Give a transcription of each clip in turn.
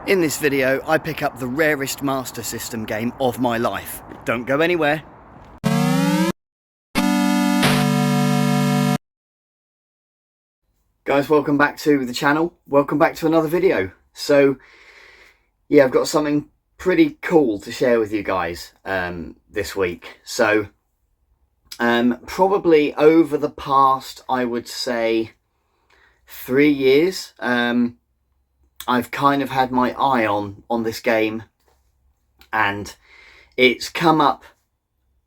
In this video, I pick up the rarest Master System game of my life. Don't go anywhere. Guys, welcome back to the channel. Welcome back to another video. So, yeah, I've got something pretty cool to share with you guys this week. So, probably over the past, I would say, 3 years, I've kind of had my eye on this game, and it's come up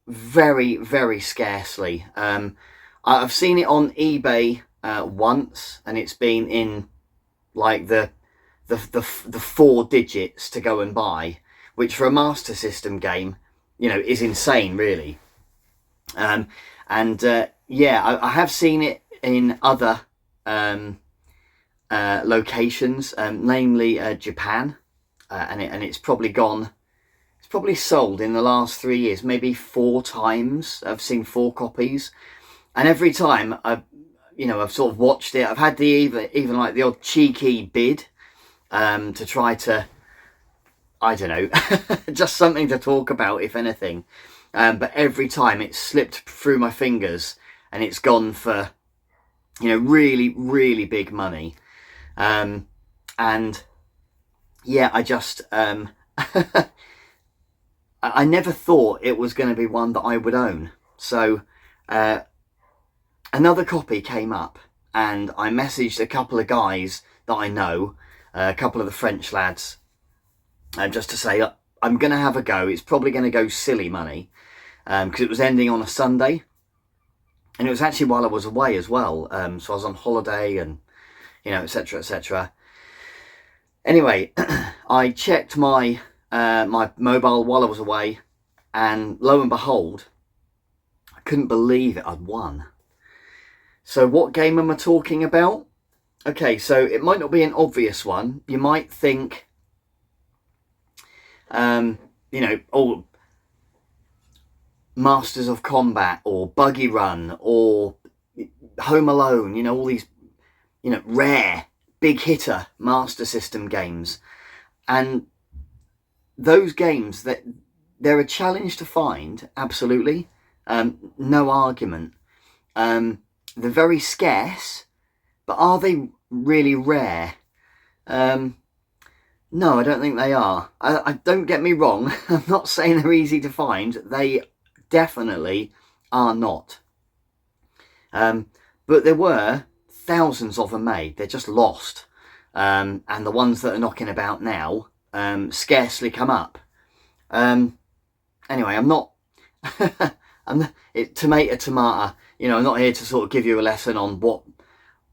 very, very scarcely. I've seen it on eBay once, and it's been in like the 4 digits to go and buy, which for a Master System game, you know, is insane, really. Yeah, I have seen it in other locations, namely Japan, and it's probably sold in the last 3 years, maybe 4 times. I've seen 4 copies, and every time I've sort of watched it, I've had the even like the odd cheeky bid to try to, I don't know, just something to talk about, if anything. But every time it's slipped through my fingers, and it's gone for, you know, really, really big money. And yeah, I just I never thought it was going to be one that I would own. So another copy came up, and I messaged a couple of guys that I know, a couple of the French lads, just to say, I'm going to have a go. It's probably going to go silly money, because it was ending on a Sunday, and it was actually while I was away as well. So I was on holiday, and you know, etc., etc. Anyway, I checked my my mobile while I was away, and lo and behold, I couldn't believe it, I'd won. So what game am I talking about? Okay, so it might not be an obvious one. You might think, you know, oh, Masters of Combat, or Buggy Run, or Home Alone, you know, all these, you know, rare, big hitter Master System games. And those games, that they're a challenge to find, absolutely, no argument. They're very scarce, but are they really rare? No, I don't think they are. I don't get me wrong, I'm not saying they're easy to find. They definitely are not. But there were thousands of them made. They're just lost. And the ones that are knocking about now scarcely come up. Anyway, I'm not tomato, you know, I'm not here to sort of give you a lesson on what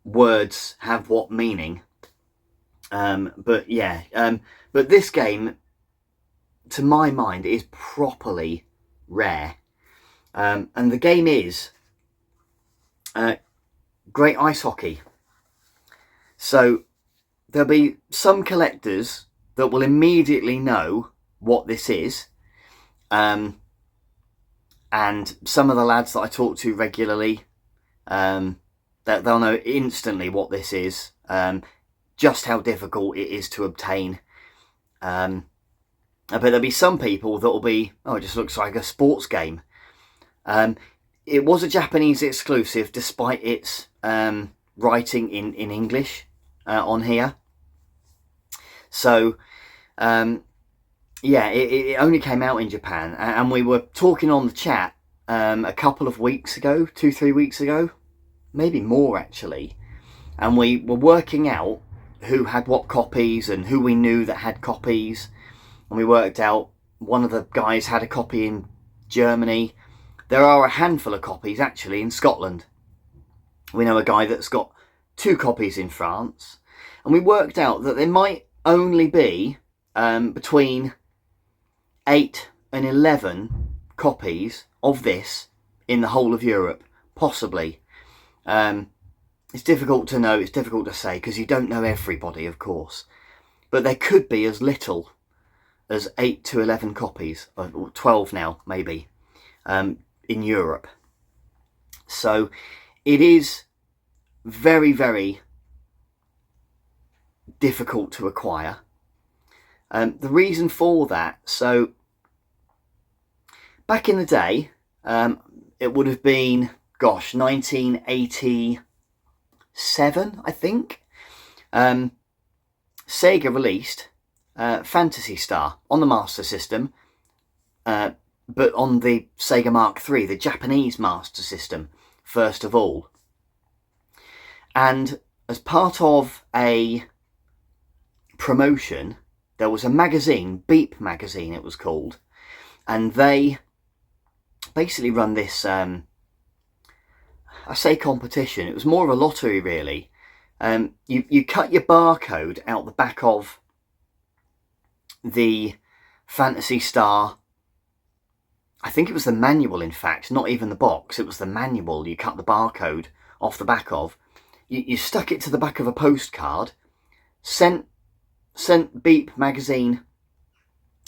words have what meaning. But yeah, but this game, to my mind, is properly rare. And the game is Great Ice Hockey. So there'll be some collectors that will immediately know what this is. And some of the lads that I talk to regularly, that they'll know instantly what this is, just how difficult it is to obtain. But there'll be some people that will be, oh, it just looks like a sports game. It was a Japanese exclusive, despite its writing in English on here. So, yeah, it only came out in Japan, and we were talking on the chat a couple of weeks ago, 2-3 weeks ago, maybe more actually, and we were working out who had what copies and who we knew that had copies, and we worked out one of the guys had a copy in Germany. There are a handful of copies actually in Scotland. We know a guy that's got 2 copies in France, and we worked out that there might only be between 8 and 11 copies of this in the whole of Europe, possibly. It's difficult to know, it's difficult to say, because you don't know everybody, of course. But there could be as little as 8 to 11 copies, or 12 now, maybe, in Europe. So it is very, very difficult to acquire. The reason for that, so back in the day, it would have been, gosh, 1987, I think. Sega released Phantasy Star on the Master System, but on the Sega Mark III, the Japanese Master System, first of all. And as part of a promotion, there was a magazine, Beep magazine it was called, and they basically run this, I say competition, it was more of a lottery really. You cut your barcode out the back of the Phantasy Star, I think it was the manual in fact, not even the box, it was the manual you cut the barcode off the back of. You stuck it to the back of a postcard, sent Beep magazine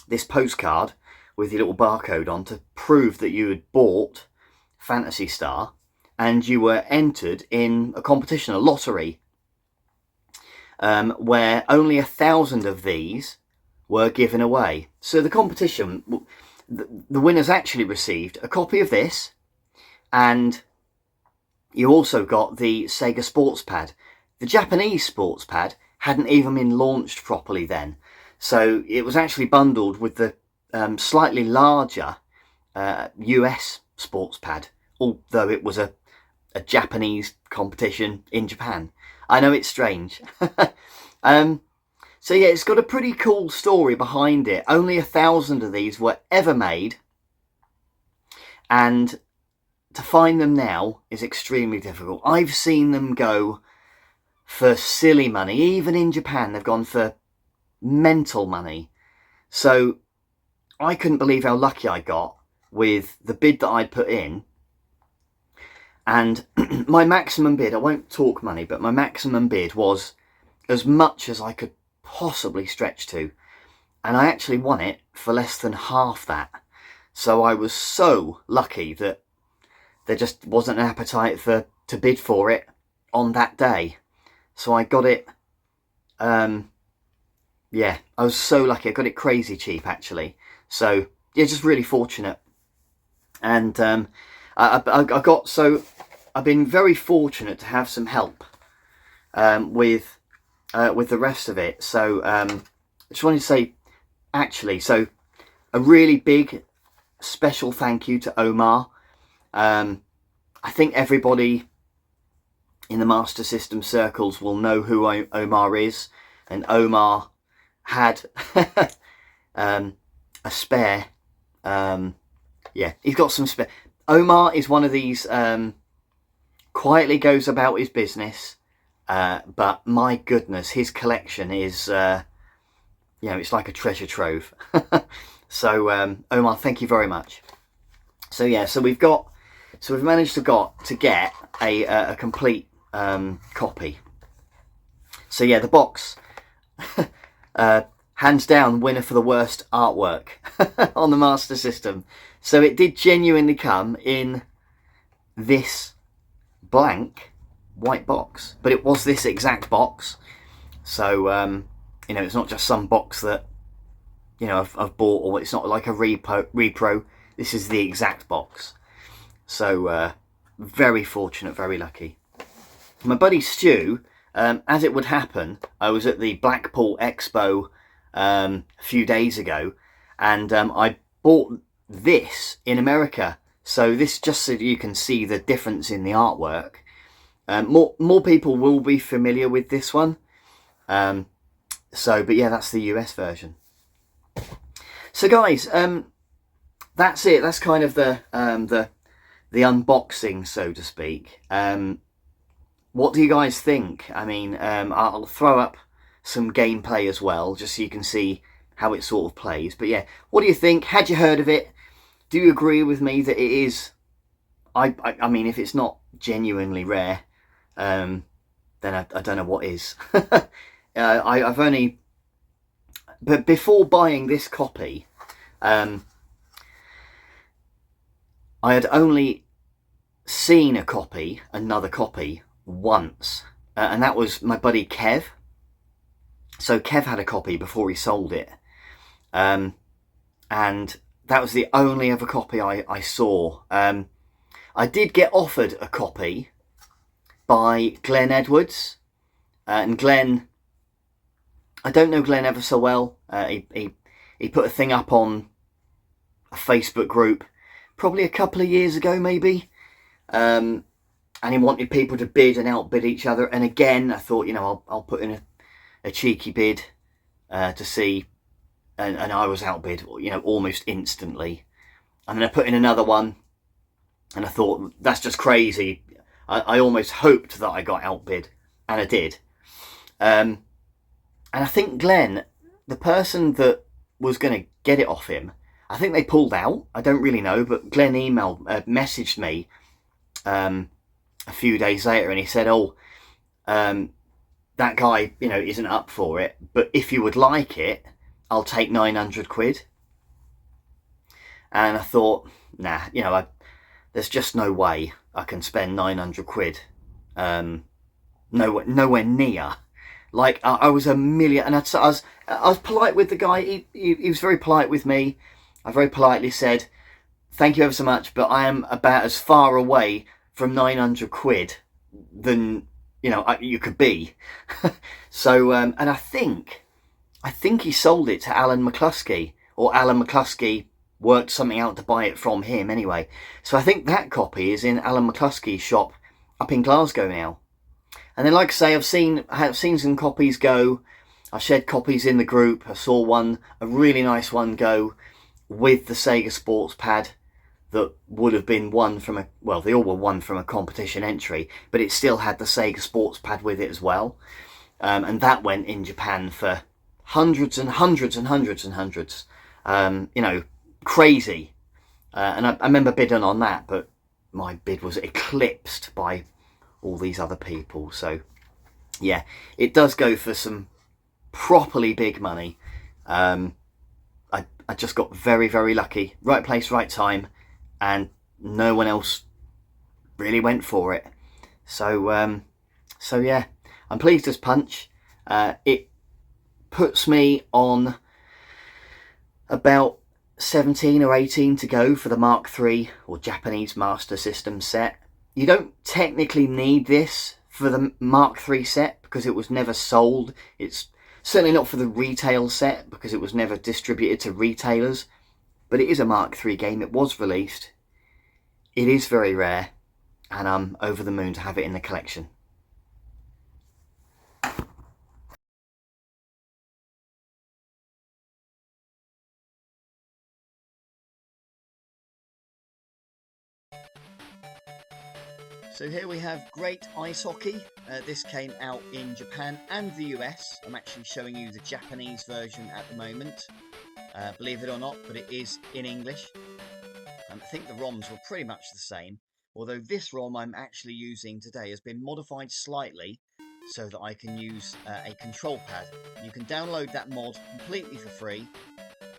this postcard with your little barcode on to prove that you had bought Phantasy Star, and you were entered in a competition, a lottery, where only 1,000 of these were given away. So the competition, the winners actually received a copy of this, and you also got the Sega Sports Pad. The Japanese Sports Pad hadn't even been launched properly then, so it was actually bundled with the slightly larger US Sports Pad, although it was a Japanese competition in Japan. I know it's strange. So yeah, it's got a pretty cool story behind it. Only 1,000 of these were ever made, and to find them now is extremely difficult. I've seen them go for silly money. Even in Japan, they've gone for mental money. So I couldn't believe how lucky I got with the bid that I'd put in. And my maximum bid, I won't talk money, but my maximum bid was as much as I could possibly stretch to. And I actually won it for less than half that. So I was so lucky that there just wasn't an appetite to bid for it on that day. So I got it, yeah, I was so lucky. I got it crazy cheap actually. So yeah, just really fortunate. And I got, so I've been very fortunate to have some help with the rest of it. So I just wanted to say, actually, so a really big special thank you to Omar. I think everybody in the Master System circles will know who Omar is, and Omar had a spare. Yeah, he's got some spare. Omar is one of these quietly goes about his business, but my goodness, his collection is, you know, it's like a treasure trove. So Omar, thank you very much. So yeah, so we've managed to get a complete copy. So yeah, the box, hands down winner for the worst artwork on the Master System. So it did genuinely come in this blank white box, but it was this exact box. So you know, it's not just some box that, you know, I've bought, or it's not like a repro. This is the exact box. So very fortunate, very lucky. My buddy Stu, as it would happen, I was at the Blackpool Expo a few days ago, and I bought this in America. So this, just so you can see the difference in the artwork. More people will be familiar with this one. So, but yeah, that's the US version. So guys, that's it. That's kind of the unboxing, so to speak. What do you guys think? I mean, I'll throw up some gameplay as well, just so you can see how it sort of plays. But yeah, what do you think? Had you heard of it? Do you agree with me that it is? I mean, if it's not genuinely rare, then I don't know what is. I've only, but before buying this copy, I had only seen another copy once, and that was my buddy Kev. So Kev had a copy before he sold it, and that was the only other copy I saw. I did get offered a copy by Glenn Edwards, and Glenn, I don't know Glenn ever so well. He put a thing up on a Facebook group probably a couple of years ago, maybe, and he wanted people to bid and outbid each other. And again, I thought, I'll put in a cheeky bid to see, and I was outbid, almost instantly. And then I put in another one, and I thought, that's just crazy. I almost hoped that I got outbid, and I did. And I think Glenn, the person that was going to get it off him, I think they pulled out. I don't really know, but Glenn messaged me a few days later, and he said, that guy, isn't up for it, but if you would like it, I'll take 900 quid. And I thought, nah, there's just no way I can spend 900 quid. Nowhere near. Like, I was a million, and I was polite with the guy. He was very polite with me. I very politely said, thank you ever so much, but I am about as far away from 900 quid than, you could be. So, and I think he sold it to Alan McCluskey, or Alan McCluskey worked something out to buy it from him anyway. So I think that copy is in Alan McCluskey's shop up in Glasgow now. And then, like I say, I have seen some copies go. I shared copies in the group. I saw a really nice one go with the Sega Sports Pad that would have been won from they all were won from a competition entry, but it still had the Sega Sports Pad with it as well. And that went in Japan for hundreds and hundreds and hundreds and hundreds. Crazy. And I remember bidding on that, but my bid was eclipsed by all these other people. So yeah, it does go for some properly big money. I just got very, very lucky. Right place, right time, and no one else really went for it. So yeah, I'm pleased as punch. It puts me on about 17 or 18 to go for the Mark III, or Japanese Master System set. You don't technically need this for the Mark III set because it was never sold. It's certainly not for the retail set because it was never distributed to retailers. But it is a Mark III game. It was released. It is very rare, and I'm over the moon to have it in the collection. So here we have Great Ice Hockey. This came out in Japan and the US. I'm actually showing you the Japanese version at the moment. Believe it or not, but it is in English. I think the ROMs were pretty much the same, although this ROM I'm actually using today has been modified slightly so that I can use a control pad. You can download that mod completely for free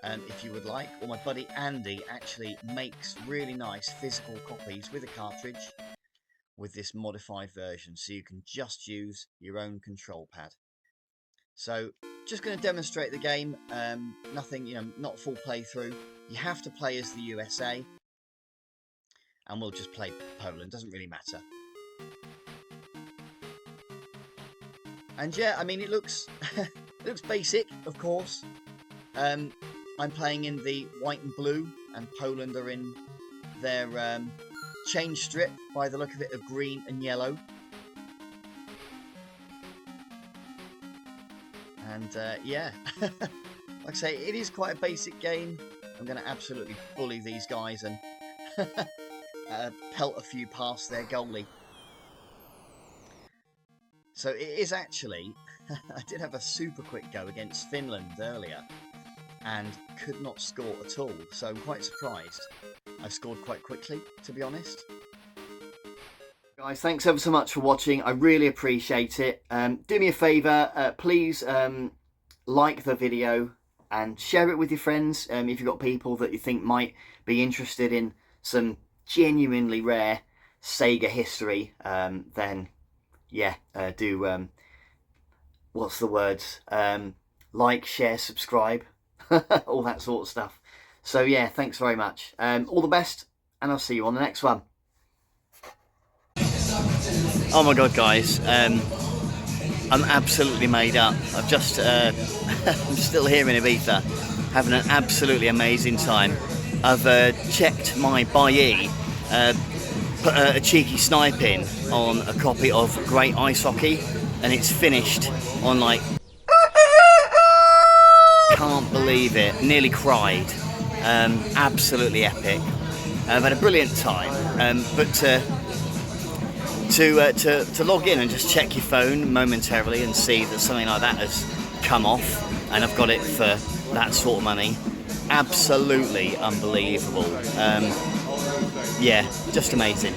if you would like, or my buddy Andy actually makes really nice physical copies with a cartridge with this modified version, so you can just use your own control pad. So just going to demonstrate the game. Nothing, not full playthrough. You have to play as the USA, and we'll just play Poland. Doesn't really matter. And yeah, I mean, it looks it looks basic, of course. I'm playing in the white and blue, and Poland are in their change strip, by the look of it, of green and yellow. And yeah, like I say, it is quite a basic game. I'm going to absolutely bully these guys and pelt a few past their goalie. So it is actually, I did have a super quick go against Finland earlier and could not score at all. So I'm quite surprised. I scored quite quickly, to be honest. Guys, thanks ever so much for watching. I really appreciate it. Do me a favour, please like the video and share it with your friends. If you've got people that you think might be interested in some genuinely rare Sega history, then yeah, do, what's the words? Like, share, subscribe. all that sort of stuff. So yeah, thanks very much. All the best, and I'll see you on the next one. Oh my god, guys, I'm absolutely made up. I've just I'm still here in Ibiza, having an absolutely amazing time. I've checked my Bailly, put a cheeky snipe in on a copy of Great Ice Hockey, and it's finished on like, can't believe it, nearly cried. Absolutely epic. I've had a brilliant time, but to log in and just check your phone momentarily and see that something like that has come off, and I've got it for that sort of money, absolutely unbelievable. Yeah, just amazing.